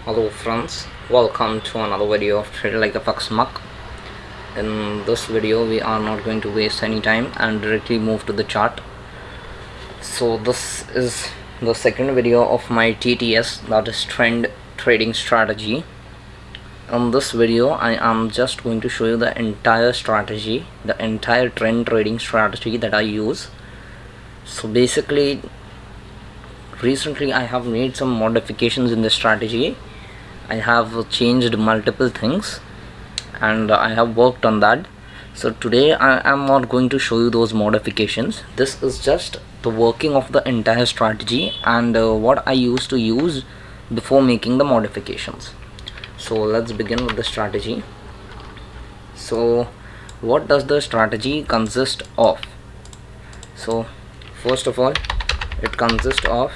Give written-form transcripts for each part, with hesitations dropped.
Hello friends, welcome to another video of TradeLikeFxmakk. In this video we are not going to waste any time and directly move to the chart. So this is the second video of my TTS, that is trend trading strategy. In this video I am just going to show you the entire strategy, the entire trend trading strategy that I use. So basically recently I have made some modifications in the strategy. I have changed multiple things and I have worked on that. So today I am not going to show you those modifications. This is just the working of the entire strategy and what I used to use before making the modifications. So let's begin with the strategy. So what does the strategy consist of? So first of all, it consists of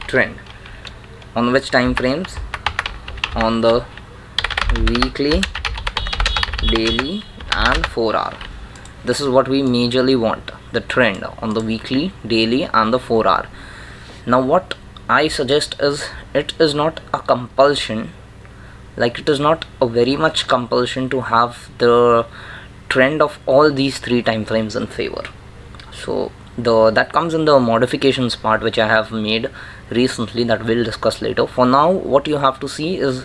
trend. On which time frames? On the weekly, daily and 4-hour. This is what we majorly want, the trend on the weekly, daily and the 4-hour. Now what I suggest is, it is not a compulsion, like it is not a very much compulsion to have the trend of all these three time frames in favor. So that comes in the modifications part which I have made recently, that we'll discuss later. For now what you have to see is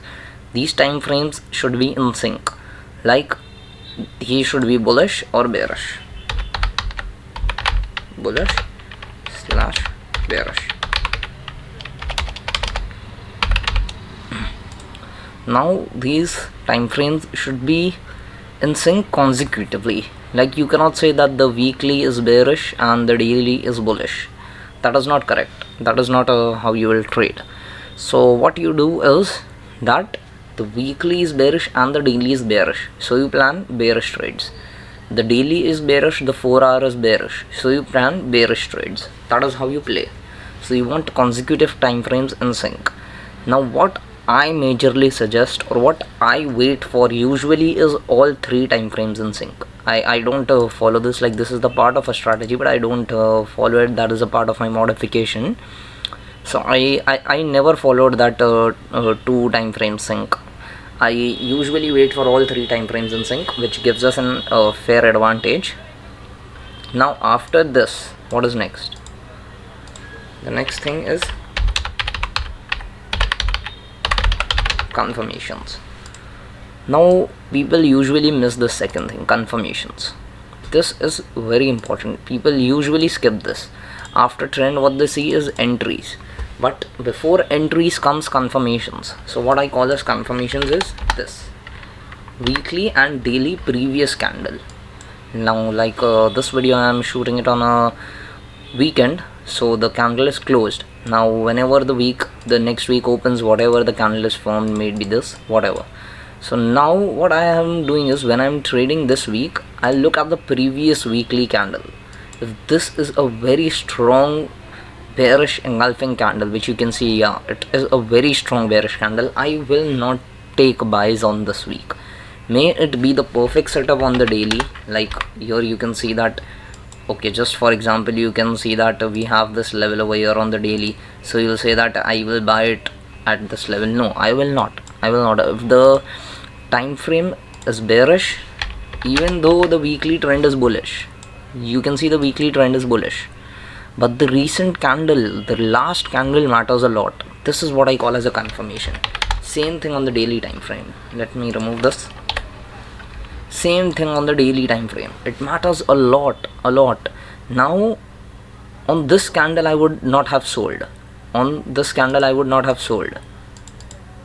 these time frames should be in sync, like he should be bullish or bearish, bullish slash bearish. Now these time frames should be in sync consecutively. Like you cannot say that the weekly is bearish and the daily is bullish. That is not correct. That is not how you will trade. So what you do is that the weekly is bearish and the daily is bearish, so you plan bearish trades. The daily is bearish, the 4-hour is bearish, so you plan bearish trades. That is how you play. So you want consecutive time frames in sync. Now what I majorly suggest, or what I wait for usually, is all three time frames in sync. I don't follow this, like this is the part of a strategy, but I don't follow it. That is a part of my modification. So I never followed that 2 time frame sync. I usually wait for all 3 time frames in sync, which gives us a fair advantage. Now after this, what is next? The next thing is confirmations. Now people usually miss the second thing, confirmations. This is very important. People usually skip this. After trend what they see is entries, but before entries comes confirmations. So what I call as confirmations is this: weekly and daily previous candle. Now like this video I am shooting it on a weekend, so the candle is closed. Now whenever the next week opens, whatever the candle is formed, maybe this, whatever. So now what I am doing is, when I am trading this week, I look at the previous weekly candle. If this is a very strong bearish engulfing candle, which you can see, yeah, it is a very strong bearish candle, I will not take buys on this week. May it be the perfect setup on the daily, like here you can see that, okay, just for example you can see that we have this level over here on the daily. So you'll say that I will buy it at this level. No, I will not. If the time frame is bearish, even though the weekly trend is bullish, you can see the weekly trend is bullish, but the recent candle, the last candle, matters a lot. This is what I call as a confirmation. Same thing on the daily time frame. Let me remove this. Same thing on the daily time frame. It matters a lot. Now on this candle I would not have sold. On this candle I would not have sold.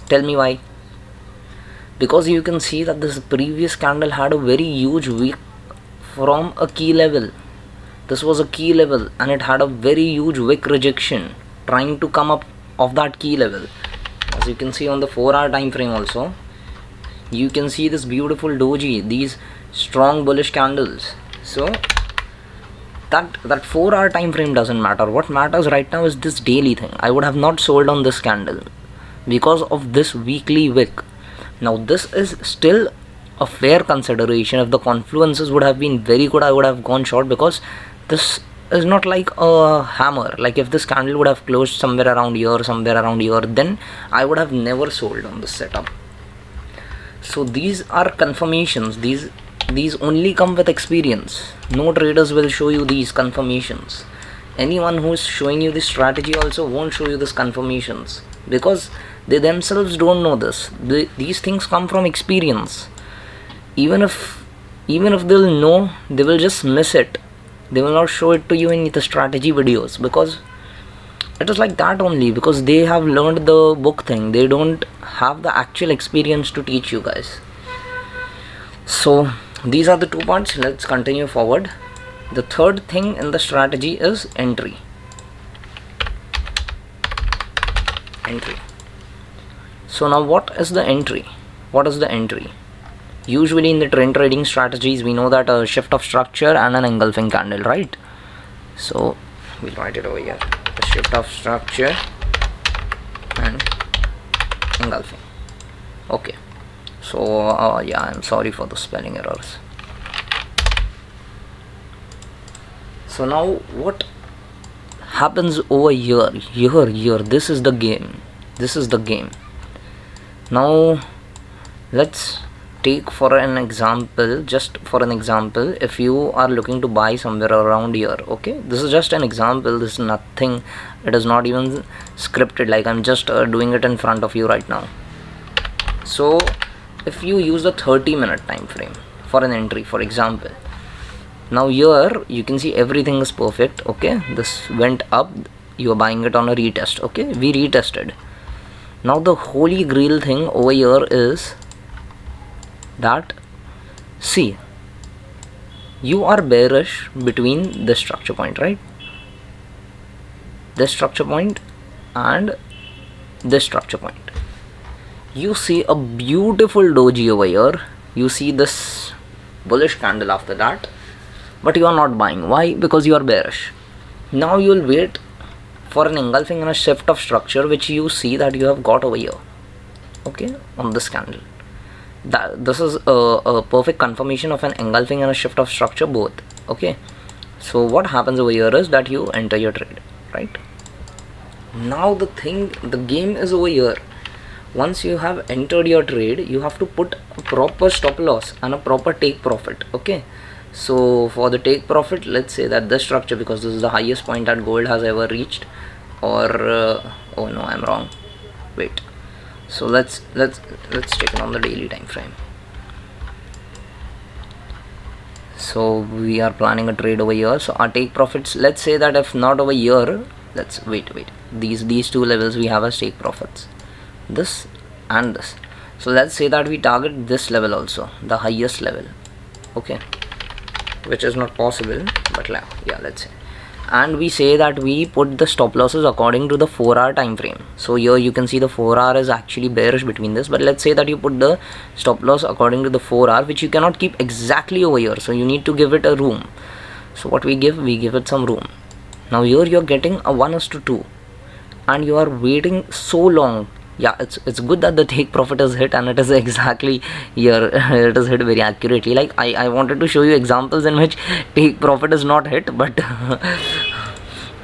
Tell me why? Because you can see that this previous candle had a very huge wick from a key level. This was a key level and it had a very huge wick rejection trying to come up of that key level. As you can see on the 4-hour time frame also, you can see this beautiful doji, these strong bullish candles. So that 4-hour time frame doesn't matter. What matters right now is this daily thing. I would have not sold on this candle because of this weekly wick. Now this is still a fair consideration. If the confluences would have been very good, I would have gone short, because this is not like a hammer. Like if this candle would have closed somewhere around here, then I would have never sold on this setup. So these are confirmations. These only come with experience. No traders will show you these confirmations. Anyone who is showing you this strategy also won't show you this confirmations, because they themselves don't know this. These things come from experience. Even if they'll know, they will just miss it. They will not show it to you in the strategy videos, because it is like that only, because they have learned the book thing. They don't have the actual experience to teach you guys. So these are the two parts. Let's continue forward. The third thing in the strategy is entry. So now what is the entry? Usually in the trend trading strategies, we know that a shift of structure and an engulfing candle, right? So we'll write it over here: a shift of structure and engulfing. Okay. So yeah, I'm sorry for the spelling errors. So now what happens over here? This is the game. Now let's take for an example, if you are looking to buy somewhere around here. Okay, this is just an example. This is nothing. It is not even scripted. Like I'm just doing it in front of you right now. So if you use the 30-minute time frame for an entry, for example, now here you can see everything is perfect. Okay, this went up, you are buying it on a retest. Okay, we retested. Now the holy grail thing over here is that, see, you are bearish between this structure point, right? This structure point and this structure point. You see a beautiful doji over here. You see this bullish candle after that, but you are not buying. Why? Because you are bearish. Now you will wait for an engulfing and a shift of structure, which you see that you have got over here. Okay, on this candle. This is a perfect confirmation of an engulfing and a shift of structure both. Okay, so what happens over here is that you enter your trade, right? Now the game is over here. Once you have entered your trade, you have to put a proper stop loss and a proper take profit. Okay, so for the take profit, let's say that this structure, because this is the highest point that gold has ever reached, or oh no, I'm wrong. Wait. So let's check it on the daily time frame. So we are planning a trade over here. So our take profits, let's say that if not over here, let's wait. These two levels we have as take profits. This and this. So let's say that we target this level also, the highest level. Okay, which is not possible, but yeah, let's say. And we say that we put the stop losses according to the 4-hour time frame. So here you can see the 4-hour is actually bearish between this, but let's say that you put the stop loss according to the 4-hour, which you cannot keep exactly over here, so you need to give it a room. So what we give it some room. Now here you're getting a 1:2, and you are waiting so long. Yeah, it's good that the take profit is hit, and it is exactly here. It is hit very accurately. Like I wanted to show you examples in which take profit is not hit, but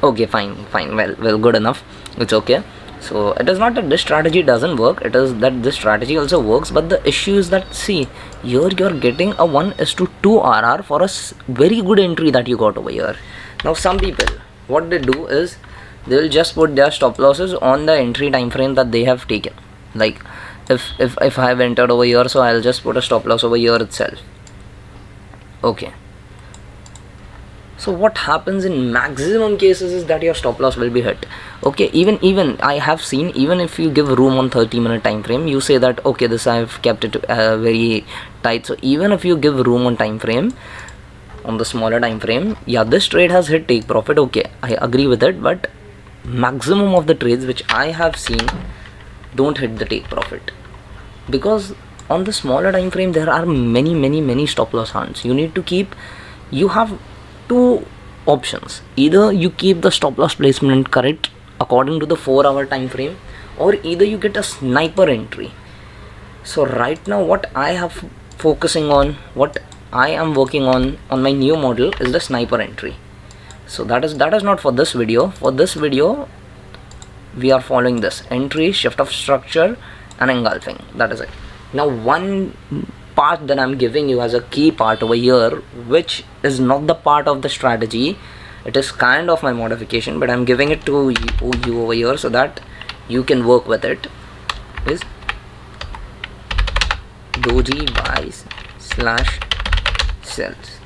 okay, fine, well, good enough. It's okay. So it is not that this strategy doesn't work, it is that this strategy also works, but the issue is that, see, here you're getting a 1:2 RR for a very good entry that you got over here. Now some people, what they do is they will just put their stop losses on the entry time frame that they have taken. Like if I have entered over here, so I'll just put a stop loss over here itself. Okay, so what happens in maximum cases is that your stop loss will be hit. Okay, even I have seen, even if you give room on 30-minute time frame, you say that okay, this I've kept it very tight. So even if you give room on time frame, on the smaller time frame, yeah, this trade has hit take profit. Okay, I agree with it, but maximum of the trades which I have seen don't hit the take profit, because on the smaller time frame there are many stop loss hunts. You have two options: either you keep the stop loss placement correct according to the 4-hour time frame, or either you get a sniper entry. So right now what I have focusing on, what I am working on my new model, is the sniper entry. So that is not for this video. For this video we are following this entry, shift of structure and engulfing. That is it. Now one part that I'm giving you as a key part over here, which is not the part of the strategy, it is kind of my modification, but I'm giving it to you over here so that you can work with it, is doji buys / sells.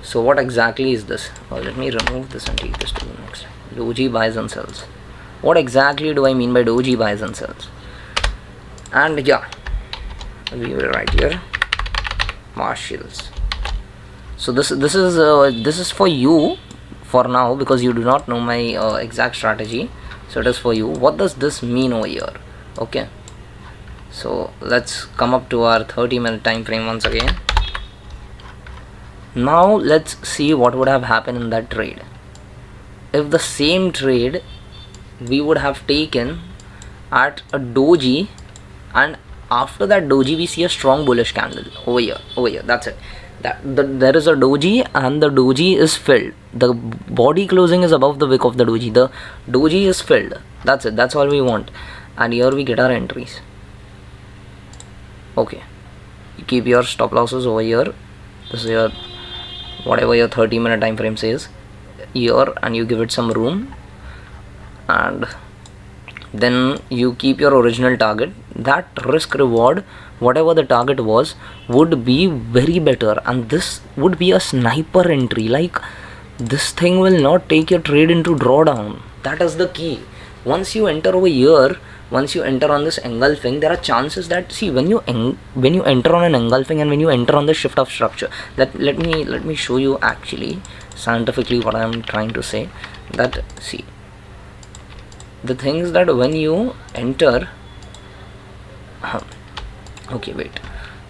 So what exactly is this? Let me remove this and take this to the next. Doji buys and sells. What exactly do I mean by doji buys and sells? And yeah, we will write here partials. So this is for you for now, because you do not know my exact strategy. So it is for you. What does this mean over here? Okay, so let's come up to our 30-minute time frame once again. Now let's see what would have happened in that trade. If the same trade we would have taken at a doji, and after that doji we see a strong bullish candle over here. That's it. There is a doji and the doji is filled. The body closing is above the wick of the doji. The doji is filled. That's it. That's all we want. And here we get our entries. Okay, you keep your stop losses over here. This is your whatever your 30-minute time frame says here, and you give it some room, and then you keep your original target. That risk reward, whatever the target was, would be very better, and this would be a sniper entry. Like, this thing will not take your trade into drawdown. That is the key. Once you enter over here, once you enter on this engulfing, there are chances that, see, when you enter on an engulfing and when you enter on the shift of structure, let me show you actually scientifically what I am trying to say. That, see, the thing is that when you enter, okay, wait,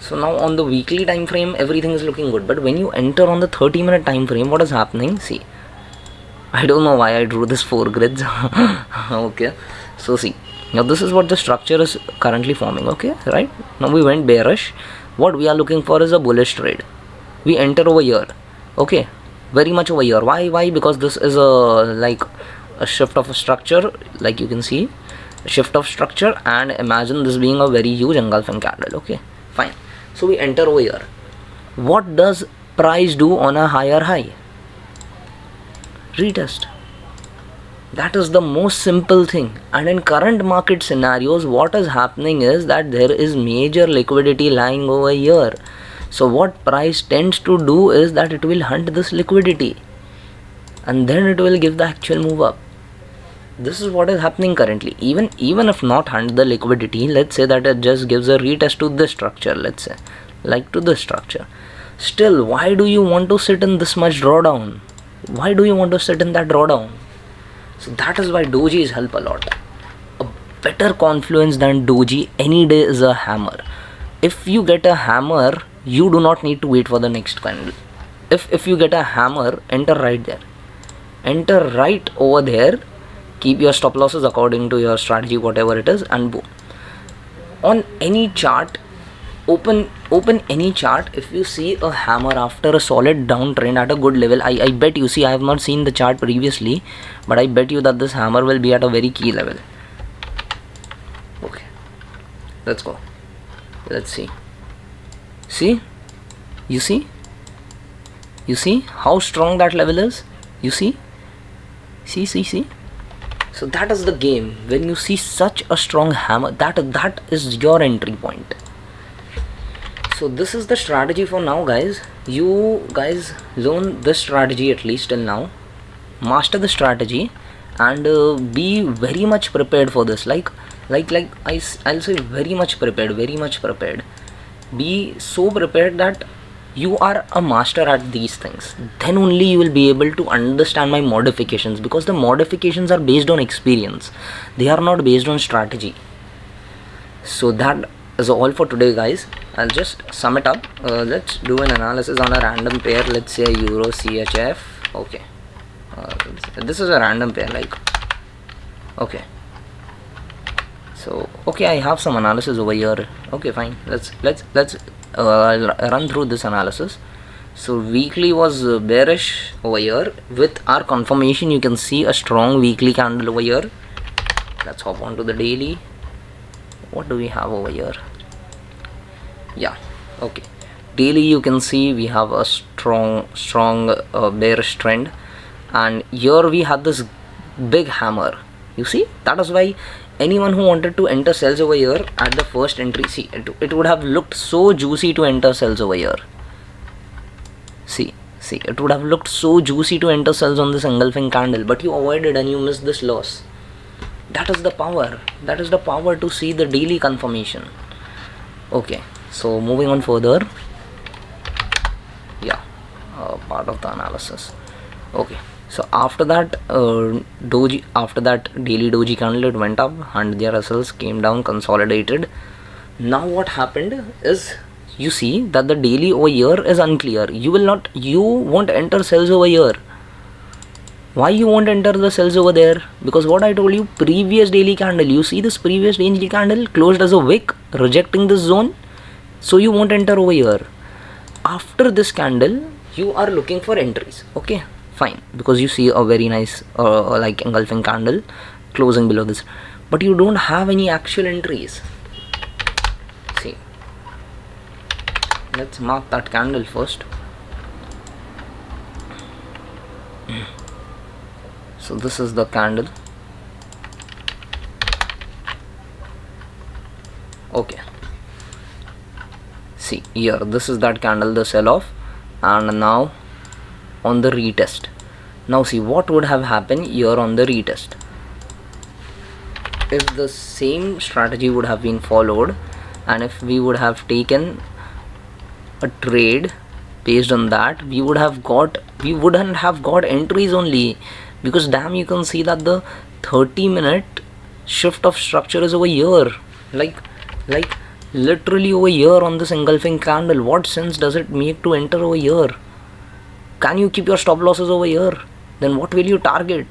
so now on the weekly time frame everything is looking good, but when you enter on the 30-minute time frame, what is happening? See, I don't know why I drew this 4 grids. Okay, so see, now this is what the structure is currently forming. Okay, right, now we went bearish. What we are looking for is a bullish trade. We enter over here. Okay, very much over here. Why? Because this is like a shift of a structure, like you can see, a shift of structure, and imagine this being a very huge engulfing candle. Okay, fine. So we enter over here. What does price do on a higher high? Retest. That is the most simple thing. And in current market scenarios, what is happening is that there is major liquidity lying over here. So what price tends to do is that it will hunt this liquidity, and then it will give the actual move up. This is what is happening currently. Even if not hunt the liquidity, let's say that it just gives a retest to this structure, let's say, like to this structure. Still, why do you want to sit in this much drawdown? Why do you want to sit in that drawdown? So that is why dojis help a lot. A better confluence than doji any day is a hammer. If you get a hammer, you do not need to wait for the next candle. If you get a hammer, enter right there. Enter right over there. Keep your stop losses according to your strategy, whatever it is, and boom. On any chart, open any chart. If you see a hammer after a solid downtrend at a good level, I bet you, see, I have not seen the chart previously, but I bet you that this hammer will be at a very key level. Okay, let's go. Let's see. See, you see how strong that level is. You see. So that is the game. When you see such a strong hammer, that is your entry point. So this is the strategy for now, guys. You guys learn this strategy at least till now. Master the strategy and be very much prepared for this. Like I'll say very much prepared. Be so prepared that you are a master at these things. Then only you will be able to understand my modifications, because the modifications are based on experience. They are not based on strategy. So that is all for today, guys. I'll just sum it up. Let's do an analysis on a random pair. Let's say Euro CHF. Okay, this is a random pair, like, okay. So okay, I have some analysis over here. Okay, fine. Let's run through this analysis. So weekly was bearish over here. With our confirmation, you can see a strong weekly candle over here. Let's hop on to the daily. What do we have over here? Yeah, okay. Daily, you can see we have a strong bearish trend, and here we had this big hammer. You see, that is why anyone who wanted to enter sells over here at the first entry, see, it would have looked so juicy to enter sells over here. See, it would have looked so juicy to enter sells on this engulfing candle, but you avoided and you missed this loss. That is the power. That is the power to see the daily confirmation. Okay, so moving on further. Yeah, part of the analysis. Okay, so after that doji, after that daily doji candle, it went up and their results came down, consolidated. Now what happened is, you see that the daily over here is unclear. You won't enter sells over here. Why you won't enter the sells over there? Because what I told you, previous daily candle, you see this previous daily candle closed as a wick, rejecting this zone, so you won't enter over here. After this candle, you are looking for entries. Okay, fine, because you see a very nice like engulfing candle closing below this, but you don't have any actual entries. See, let's mark that candle first. So this is the candle. Okay, see here, this is that candle, the sell off, and now on the retest. Now see what would have happened here on the retest. If the same strategy would have been followed, and if we would have taken a trade based on that, we wouldn't have got entries only, because damn, you can see that the 30-minute shift of structure is over here, like literally over here on this engulfing candle. What sense does it make to enter over here? Can you keep your stop losses over here? Then what will you target?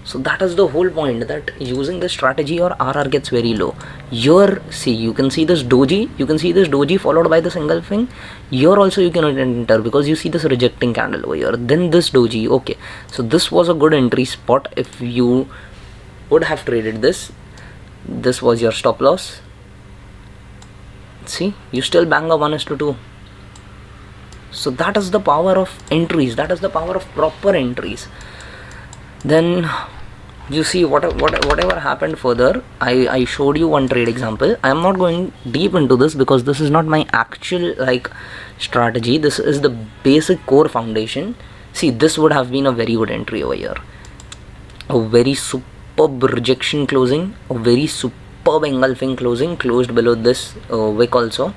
So that is the whole point, that using this strategy your RR gets very low. Here, see, you can see this doji, followed by this engulfing. Here also you cannot enter because you see this rejecting candle over here, then this doji. Okay, so this was a good entry spot. If you would have traded this was your stop loss. See, you still bang a 1:2. So that is the power of entries, that is the power of proper entries. Then you see whatever happened further. I showed you one trade example. I am not going deep into this because this is not my actual like strategy. This is the basic core foundation. See, this would have been a very good entry over here, a very superb rejection closing, a very superb engulfing closing, closed below this wick also.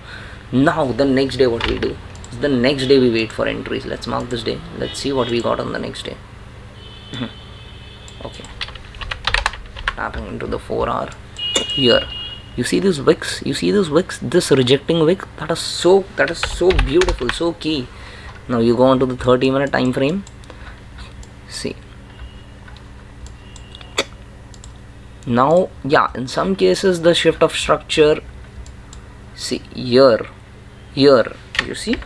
Now the next day what we do, the next day we wait for entries. Let's mark this day. Let's see what we got on the next day. Okay, tapping into the 4 hour. Here you see these wicks, this rejecting wick, that is so beautiful, so key. Now you go on to the 30-minute time frame. See, now yeah, in some cases the shift of structure, see here you see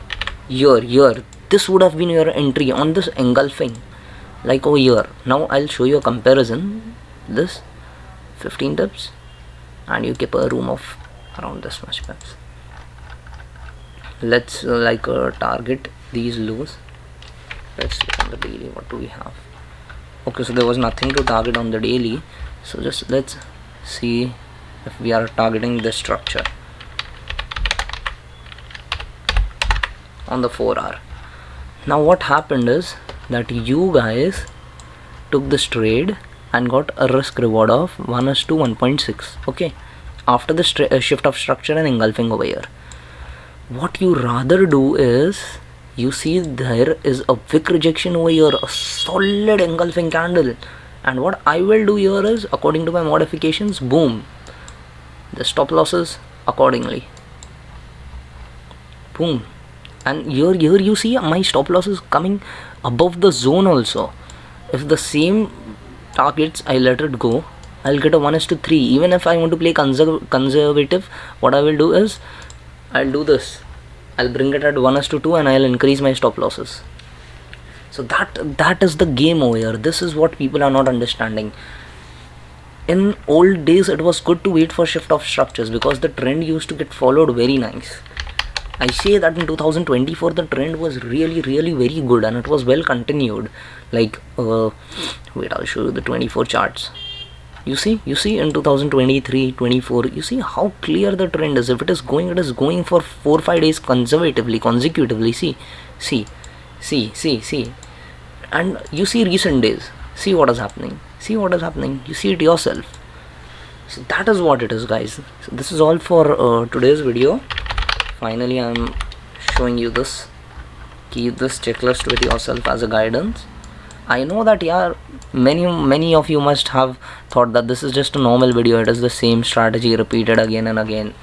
here this would have been your entry on this engulfing, like over here. Now I'll show you a comparison. This 15 tips and you keep a room of around this much pips. Let's target these lows. Let's look on the daily. What do we have? Okay, so there was nothing to target on the daily, so just let's see if we are targeting this structure on the 4 hour. Now what happened is that you guys took this trade and got a risk reward of 1:1.6. okay, after the shift of structure and engulfing over here. What you rather do is, you see there is a wick rejection over here, a solid engulfing candle, and what I will do here is, according to my modifications, boom, the stop losses accordingly, boom. And here you see my stop loss is coming above the zone also. If the same targets I let it go, I'll get a 1:3. Even if I want to play conservative, what I will do is, I'll do this. I'll bring it at 1:2 and I'll increase my stop losses. So that is the game over here. This is what people are not understanding. In old days, it was good to wait for shift of structures because the trend used to get followed very nice. I say that in 2024 the trend was really very good and it was well continued. Like wait, I'll show you the 24 charts. You see in 2023, 24, you see how clear the trend is. If it is going for 4-5 days consecutively. See, and you see recent days. See what is happening. You see it yourself. So that is what it is, guys. So this is all for today's video. Finally, I'm showing you this. Keep this checklist with yourself as a guidance. I know that many of you must have thought that this is just a normal video. It is the same strategy repeated again and again.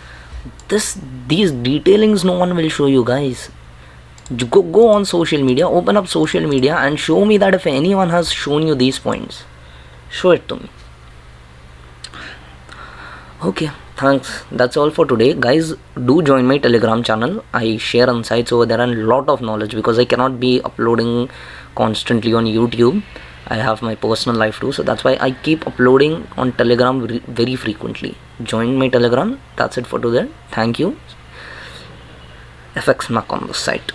These detailings no one will show you, guys. Go on social media, open up social media and show me that if anyone has shown you these points. Show it to me. Okay, thanks. That's all for today, guys. Do join my Telegram channel. I share insights over there and a lot of knowledge because I cannot be uploading constantly on YouTube. I have my personal life too, so that's why I keep uploading on Telegram very frequently. Join my Telegram. That's it for today. Thank you. FXmakk on the site.